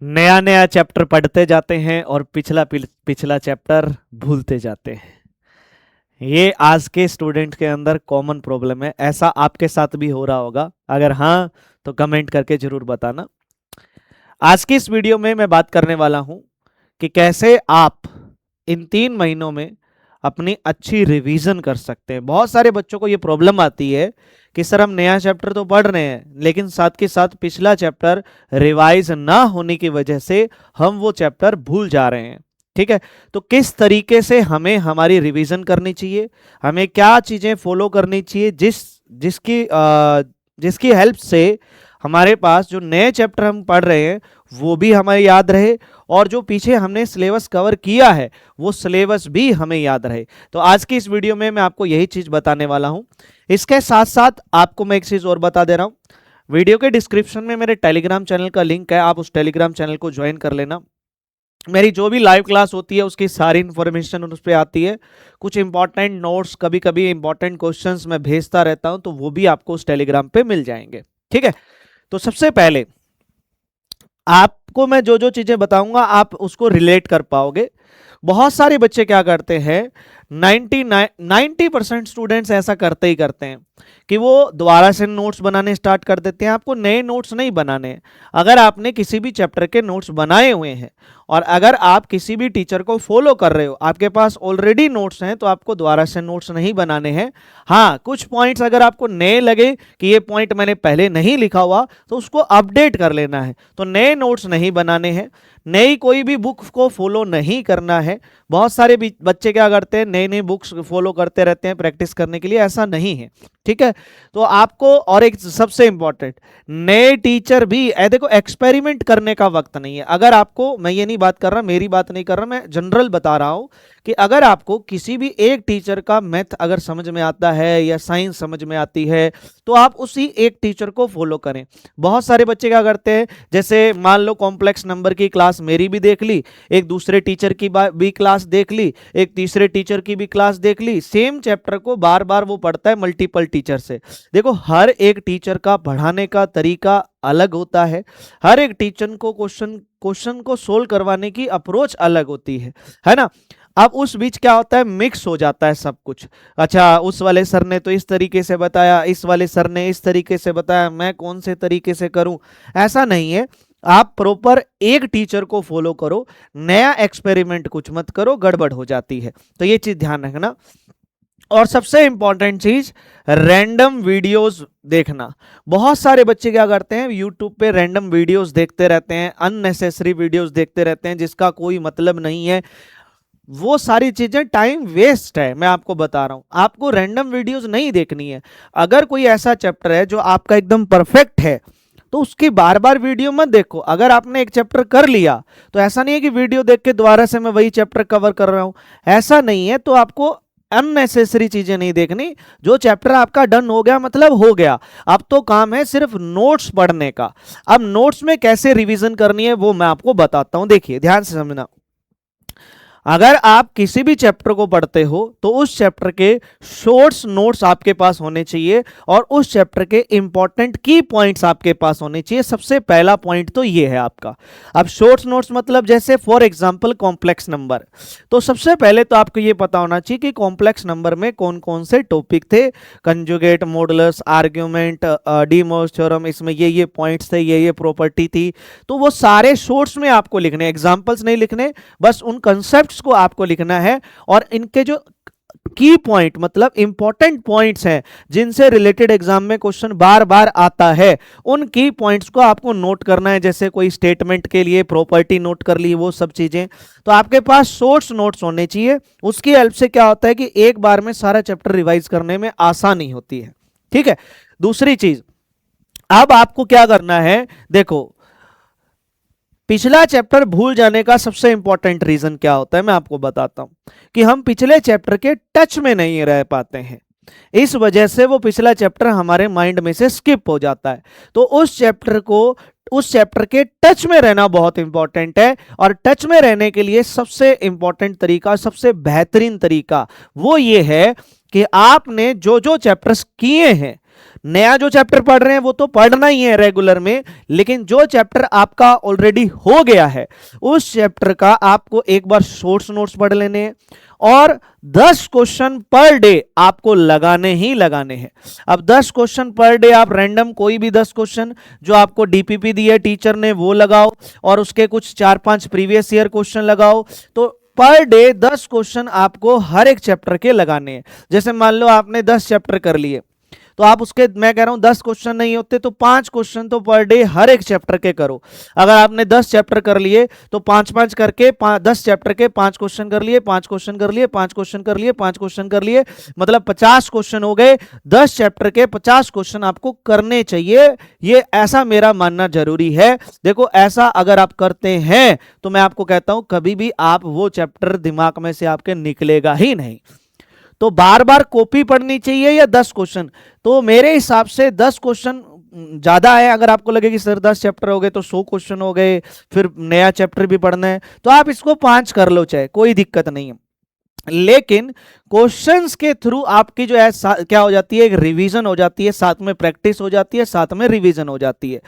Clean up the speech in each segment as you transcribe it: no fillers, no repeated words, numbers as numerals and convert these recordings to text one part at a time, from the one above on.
नया नया चैप्टर पढ़ते जाते हैं और पिछला पिछला चैप्टर भूलते जाते हैं। ये आज के स्टूडेंट के अंदर कॉमन प्रॉब्लम है। ऐसा आपके साथ भी हो रहा होगा? अगर हाँ तो कमेंट करके जरूर बताना। आज की इस वीडियो में मैं बात करने वाला हूं कि कैसे आप इन 3 महीनों में अपनी अच्छी रिवीजन कर सकते हैं। बहुत सारे बच्चों को ये प्रॉब्लम आती है कि सर हम नया चैप्टर तो पढ़ रहे हैं लेकिन साथ के साथ पिछला चैप्टर रिवाइज ना होने की वजह से हम वो चैप्टर भूल जा रहे हैं। ठीक है, तो किस तरीके से हमें हमारी रिवीजन करनी चाहिए, हमें क्या चीजें फॉलो करनी चाहिए जिसकी हेल्प से हमारे पास जो नए चैप्टर हम पढ़ रहे हैं वो भी हमें याद रहे और जो पीछे हमने सिलेबस कवर किया है वो सिलेबस भी हमें याद रहे। तो आज की इस वीडियो में मैं आपको यही चीज बताने वाला हूं। इसके साथ साथ आपको मैं एक चीज और बता दे रहा हूं, वीडियो के डिस्क्रिप्शन में मेरे टेलीग्राम चैनल का लिंक है, आप उस टेलीग्राम चैनल को ज्वाइन कर लेना। मेरी जो भी लाइव क्लास होती है उसकी सारी इंफॉर्मेशन उस पर आती है। कुछ इंपॉर्टेंट नोट्स, कभी कभी इंपॉर्टेंट क्वेश्चंस मैं भेजता रहता हूं, तो वो भी आपको उस टेलीग्राम पे मिल जाएंगे। ठीक है, तो सबसे पहले आपको मैं जो जो चीजें बताऊंगा आप उसको रिलेट कर पाओगे। बहुत सारे बच्चे क्या करते हैं, 90% स्टूडेंट्स ऐसा करते ही करते हैं कि वो दोबारा से नोट्स बनाने स्टार्ट कर देते हैं। आपको नए नोट्स नहीं बनाने हैं। अगर आपने किसी भी चैप्टर के नोट्स बनाए हुए हैं और अगर आप किसी भी टीचर को फॉलो कर रहे हो, आपके पास ऑलरेडी नोट्स हैं, तो आपको दोबारा से नोट्स नहीं बनाने हैं। हाँ, कुछ पॉइंट्स अगर आपको नए लगे कि ये पॉइंट मैंने पहले नहीं लिखा हुआ तो उसको अपडेट कर लेना है। तो नए नोट्स नहीं बनाने हैं, नई कोई भी बुक को फॉलो नहीं करना है। बहुत सारे बच्चे क्या करते हैं, नई नई बुक्स फॉलो करते रहते हैं प्रैक्टिस करने के लिए, ऐसा नहीं है। ठीक है, तो आपको और एक सबसे इंपॉर्टेंट, नए टीचर भी देखो एक्सपेरिमेंट करने का वक्त नहीं है। अगर आपको, मैं ये नहीं बात कर रहा, मेरी बात नहीं कर रहा, मैं जनरल बता रहा हूं कि अगर आपको किसी भी एक टीचर का मैथ अगर समझ में आता है या साइंस समझ में आती है तो आप उसी एक टीचर को फॉलो करें। बहुत सारे बच्चे क्या करते हैं, जैसे मान लो कॉम्प्लेक्स नंबर की क्लास मेरी भी देख ली, एक दूसरे टीचर की भी क्लास देख ली, एक तीसरे टीचर की भी क्लास देख ली, सेम चैप्टर को बार बार वो पढ़ता है मल्टीपल टीचर से। देखो हर एक टीचर का पढ़ाने का तरीका अलग होता है, हर एक टीचर को क्वेश्चन को सोल्व करवाने की अप्रोच अलग होती है ना। अब उस बीच क्या होता है, मिक्स हो जाता है सब कुछ। अच्छा, उस वाले सर ने तो इस तरीके से बताया, इस वाले सर ने इस तरीके से बताया, मैं कौन से तरीके से करूं? ऐसा नहीं है। आप प्रॉपर एक टीचर को फॉलो करो, नया एक्सपेरिमेंट कुछ मत करो, गड़बड़ हो जाती है। तो ये चीज ध्यान रखना। और सबसे इंपॉर्टेंट चीज, रैंडम वीडियोस देखना। बहुत सारे बच्चे क्या करते हैं, यूट्यूब पे रैंडम वीडियोस देखते रहते हैं, अननेसेसरी वीडियोस देखते रहते हैं जिसका कोई मतलब नहीं है। वो सारी चीजें टाइम वेस्ट है। मैं आपको बता रहा हूं, आपको रैंडम वीडियोस नहीं देखनी है। अगर कोई ऐसा चैप्टर है जो आपका एकदम परफेक्ट है तो उसकी बार बार वीडियो मत देखो। अगर आपने एक चैप्टर कर लिया तो ऐसा नहीं है कि वीडियो देख के दोबारा से मैं वही चैप्टर कवर कर रहा हूं, ऐसा नहीं है। तो आपको अननेसेसरी चीजें नहीं देखनी। जो चैप्टर आपका डन हो गया मतलब हो गया, अब तो काम है सिर्फ नोट्स पढ़ने का। अब नोट्स में कैसे रिवीजन करनी है वो मैं आपको बताता हूं। देखिए ध्यान से समझना, अगर आप किसी भी चैप्टर को पढ़ते हो तो उस चैप्टर के शॉर्ट्स नोट्स आपके पास होने चाहिए और उस चैप्टर के इंपॉर्टेंट की पॉइंट्स आपके पास होने चाहिए। सबसे पहला पॉइंट तो ये है आपका। अब शॉर्ट्स नोट्स मतलब जैसे फॉर एग्जांपल कॉम्प्लेक्स नंबर, तो सबसे पहले तो आपको ये पता होना चाहिए कि कॉम्प्लेक्स नंबर में कौन कौन से टॉपिक थे। कंजुगेट, मॉडुलस, आर्ग्यूमेंट, डी मोस थ्योरम, इसमें ये पॉइंट्स थे, ये प्रॉपर्टी थी। तो वो सारे शॉर्ट्स में आपको लिखने, एग्जाम्पल्स नहीं लिखने, बस उन कंसेप्ट को आपको लिखना है। और इनके जो की पॉइंट मतलब इंपॉर्टेंट पॉइंट्स हैं जिनसे रिलेटेड एग्जाम में क्वेश्चन बार बार आता है, उन की पॉइंट्स को आपको नोट करना है। जैसे कोई स्टेटमेंट के लिए प्रॉपर्टी नोट कर ली, वो सब चीजें तो आपके पास शॉर्ट्स नोट्स होने चाहिए। उसकी हेल्प से क्या होता है कि एक बार में सारा चैप्टर रिवाइज करने में आसानी होती है। ठीक है, दूसरी चीज, अब आपको क्या करना है, देखो पिछला चैप्टर भूल जाने का सबसे इंपॉर्टेंट रीजन क्या होता है मैं आपको बताता हूं, कि हम पिछले चैप्टर के टच में नहीं रह पाते हैं। इस वजह से वो पिछला चैप्टर हमारे माइंड में से स्किप हो जाता है। तो उस चैप्टर के टच में रहना बहुत इंपॉर्टेंट है। और टच में रहने के लिए सबसे इंपॉर्टेंट तरीका, सबसे बेहतरीन तरीका वो ये है कि आपने जो जो चैप्टर्स किए हैं नया जो चैप्टर पढ़ रहे हैं वो तो पढ़ना ही है रेगुलर में, लेकिन जो चैप्टर आपका ऑलरेडी हो गया है उस चैप्टर का आपको एक बार शॉर्ट्स नोट्स पढ़ लेने हैं और 10 क्वेश्चन पर डे आपको लगाने ही लगाने हैं। अब 10 क्वेश्चन पर डे आप रैंडम कोई भी 10 क्वेश्चन जो आपको डीपीपी दिए टीचर ने वो लगाओ और उसके कुछ 4-5 प्रीवियस ईयर क्वेश्चन लगाओ। तो पर डे 10 क्वेश्चन आपको हर एक चैप्टर के लगाने हैं। जैसे मान लो आपने 10 चैप्टर कर लिए तो आप उसके, मैं कह रहा हूं 10 क्वेश्चन नहीं होते तो 5 क्वेश्चन तो पर डे हर एक चैप्टर के करो। अगर आपने 10 चैप्टर कर लिए तो 5-5 करके 10 चैप्टर के 5 क्वेश्चन कर लिए, 5 क्वेश्चन कर लिए, 5 क्वेश्चन कर लिए, 5 क्वेश्चन कर लिए, मतलब 50 क्वेश्चन हो गए। 10 चैप्टर के 50 क्वेश्चन आपको करने चाहिए, ये ऐसा मेरा मानना जरूरी है। देखो ऐसा अगर आप करते हैं तो मैं आपको कहता हूं कभी भी आप वो चैप्टर दिमाग में से आपके निकलेगा ही नहीं। तो बार बार कॉपी पढ़नी चाहिए या 10 क्वेश्चन? तो मेरे हिसाब से 10 क्वेश्चन ज्यादा है। अगर आपको लगे कि सर 10 चैप्टर हो गए तो 100 क्वेश्चन हो गए, फिर नया चैप्टर भी पढ़ना है, तो आप इसको 5 कर लो, चाहे कोई दिक्कत नहीं है। लेकिन क्वेश्चंस के थ्रू आपकी जो है क्या हो जाती है, एक रिवीजन हो जाती है, साथ में प्रैक्टिस हो जाती है, साथ में रिवीजन हो जाती है।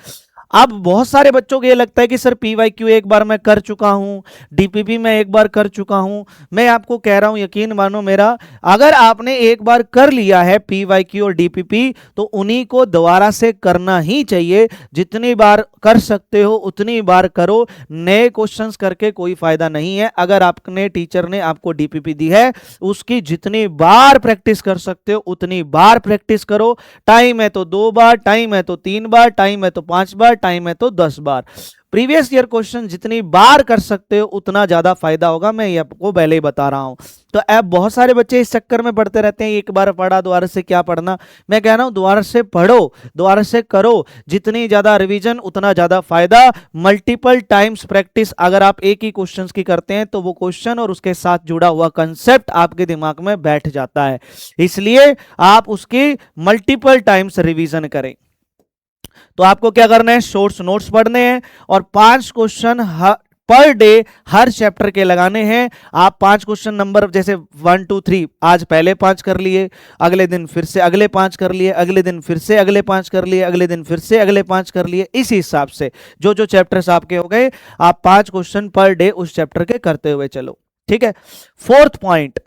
अब बहुत सारे बच्चों को ये लगता है कि सर पीवाईक्यू एक बार मैं कर चुका हूं, डीपीपी में एक बार कर चुका हूं। मैं आपको कह रहा हूं, यकीन मानो मेरा, अगर आपने एक बार कर लिया है पीवाईक्यू और डीपीपी तो उन्हीं को दोबारा से करना ही चाहिए। जितनी बार कर सकते हो उतनी बार करो, नए क्वेश्चंस करके कोई फायदा नहीं है। अगर आपने, टीचर ने आपको डीपीपी दी है उसकी जितनी बार प्रैक्टिस कर सकते हो उतनी बार प्रैक्टिस करो। टाइम है तो 2 बार, टाइम है तो 3 बार, टाइम है तो 5 बार, टाइम है तो 10 बार। प्रीवियस ईयर क्वेश्चन जितनी बार कर सकते हो उतना ज्यादा फायदा होगा, मैं ये आपको पहले ही बता रहा हूं। तो अब बहुत सारे बच्चे इस चक्कर में पढ़ते रहते हैं, एक बार पढ़ा दोबारा से क्या पढ़ना। मैं कह रहा हूं दोबारा से पढ़ो, दोबारा से करो, जितनी ज्यादा रिवीजन उतना ज्यादा फायदा। मल्टीपल टाइम्स प्रैक्टिस अगर आप एक ही क्वेश्चन की करते हैं तो वो क्वेश्चन और उसके साथ जुड़ा हुआ कंसेप्ट आपके दिमाग में बैठ जाता है, इसलिए आप उसकी मल्टीपल टाइम्स रिवीजन करें। तो आपको क्या करना है, शॉर्ट्स नोट्स पढ़ने हैं और 5 क्वेश्चन पर डे हर चैप्टर के लगाने हैं। आप 5 क्वेश्चन नंबर जैसे 1 2 3 आज पहले 5 कर लिए, अगले दिन फिर से अगले 5 कर लिए, अगले दिन फिर से अगले 5 कर लिए, अगले दिन फिर से अगले 5 कर लिए। इसी हिसाब से जो जो चैप्टर्स आपके हो गए आप 5 क्वेश्चन पर डे उस चैप्टर के करते हुए चलो, ठीक है। 4th point,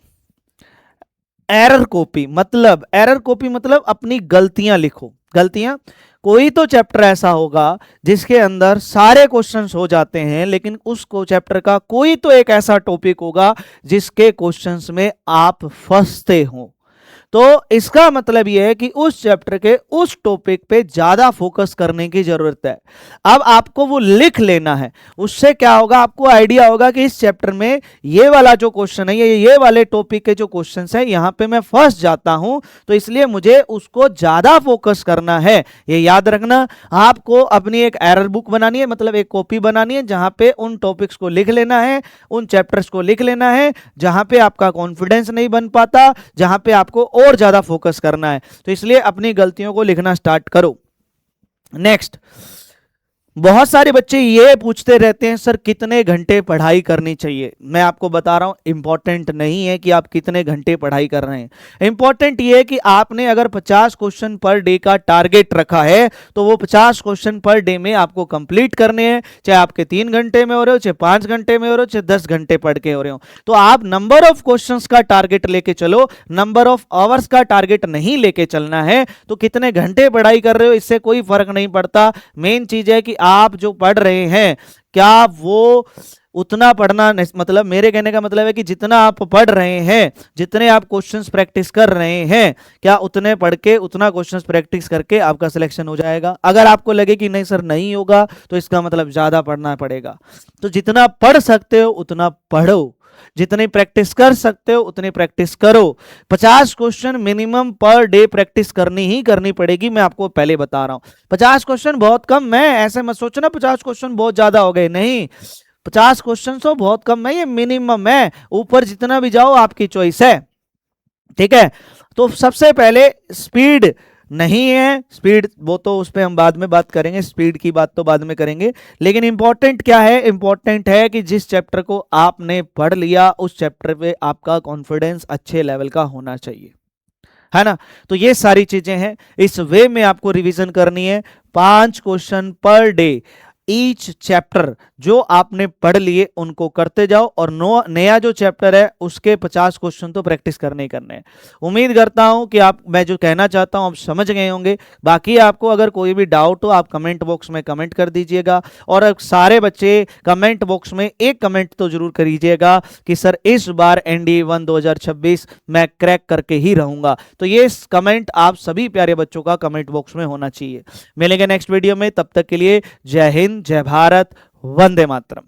error copy. मतलब एरर कॉपी मतलब अपनी गलतियां लिखो। गलतियां, कोई तो चैप्टर ऐसा होगा जिसके अंदर सारे क्वेश्चंस हो जाते हैं, लेकिन उस चैप्टर का कोई तो एक ऐसा टॉपिक होगा जिसके क्वेश्चंस में आप फंसते हो। तो इसका मतलब यह है कि उस चैप्टर के उस टॉपिक पे ज्यादा फोकस करने की जरूरत है। अब आपको वो लिख लेना है, उससे क्या होगा, आपको आइडिया होगा कि इस चैप्टर में ये वाला जो क्वेश्चन है, ये वाले टॉपिक के जो क्वेश्चंस हैं यहां पे मैं फंस जाता हूं, तो इसलिए मुझे उसको ज्यादा फोकस करना है। ये याद रखना, आपको अपनी एक एरर बुक बनानी है, मतलब एक कॉपी बनानी है जहां पे उन टॉपिक्स को लिख लेना है, उन चैप्टर्स को लिख लेना है जहां पे आपका कॉन्फिडेंस नहीं बन पाता, जहां पे आपको और ज्यादा फोकस करना है। तो इसलिए अपनी गलतियों को लिखना स्टार्ट करो। नेक्स्ट, बहुत सारे बच्चे ये पूछते रहते हैं सर कितने घंटे पढ़ाई करनी चाहिए। मैं आपको बता रहा हूं इंपॉर्टेंट नहीं है कि आप कितने घंटे पढ़ाई कर रहे हैं, इंपॉर्टेंट ये है कि आपने अगर 50 क्वेश्चन पर डे का टारगेट रखा है तो वो 50 क्वेश्चन पर डे में आपको कंप्लीट करने हैं, चाहे आपके 3 घंटे में हो रहे हो, चाहे 5 घंटे में हो रहे हो, चाहे 10 घंटे पढ़ के हो रहे हो। तो आप नंबर ऑफ क्वेश्चंस का टारगेट लेके चलो, नंबर ऑफ आवर्स का टारगेट नहीं लेके चलना है। तो कितने घंटे पढ़ाई कर रहे हो इससे कोई फर्क नहीं पड़ता, मेन चीज है कि आप जो पढ़ रहे हैं क्या वो उतना पढ़ना, मतलब मेरे कहने का मतलब है कि जितना आप पढ़ रहे हैं, जितने आप क्वेश्चंस प्रैक्टिस कर रहे हैं, क्या उतने पढ़ के उतना क्वेश्चंस प्रैक्टिस करके आपका सिलेक्शन हो जाएगा। अगर आपको लगे कि नहीं सर नहीं होगा तो इसका मतलब ज्यादा पढ़ना पड़ेगा। तो जितना पढ़ सकते हो उतना पढ़ो, जितनी प्रैक्टिस कर सकते हो उतनी प्रैक्टिस करो। 50 question minimum per day practice करनी ही करनी पड़ेगी, मैं आपको पहले बता रहा हूं। 50 क्वेश्चन बहुत कम, मैं ऐसे मत सोचना 50 क्वेश्चन बहुत ज्यादा हो गए, नहीं, 50 क्वेश्चन तो बहुत कम है, ये मिनिमम है, ऊपर जितना भी जाओ आपकी चॉइस है, ठीक है। तो सबसे पहले स्पीड नहीं है, स्पीड वो तो उस पर हम बाद में बात करेंगे, स्पीड की बात तो बाद में करेंगे, लेकिन इंपॉर्टेंट क्या है, इंपॉर्टेंट है कि जिस चैप्टर को आपने पढ़ लिया उस चैप्टर पे आपका कॉन्फिडेंस अच्छे लेवल का होना चाहिए। है ना। तो ये सारी चीजें हैं, इस वे में आपको रिवीजन करनी है। 5 question per day each chapter जो आपने पढ़ लिए उनको करते जाओ, और नया जो चैप्टर है उसके 50 क्वेश्चन तो प्रैक्टिस करने ही करने हैं। उम्मीद करता हूं कि आप, मैं जो कहना चाहता हूं आप समझ गए होंगे। बाकी आपको अगर कोई भी डाउट हो आप कमेंट बॉक्स में कमेंट कर दीजिएगा, और अब सारे बच्चे कमेंट बॉक्स में एक कमेंट तो जरूर करिएगा कि सर इस बार एनडीए 1 2026 मैं क्रैक करके ही रहूंगा। तो ये कमेंट आप सभी प्यारे बच्चों का कमेंट बॉक्स में होना चाहिए। मिलेंगे नेक्स्ट वीडियो में, तब तक के लिए जय हिंद, जय भारत, वंदे मातरम।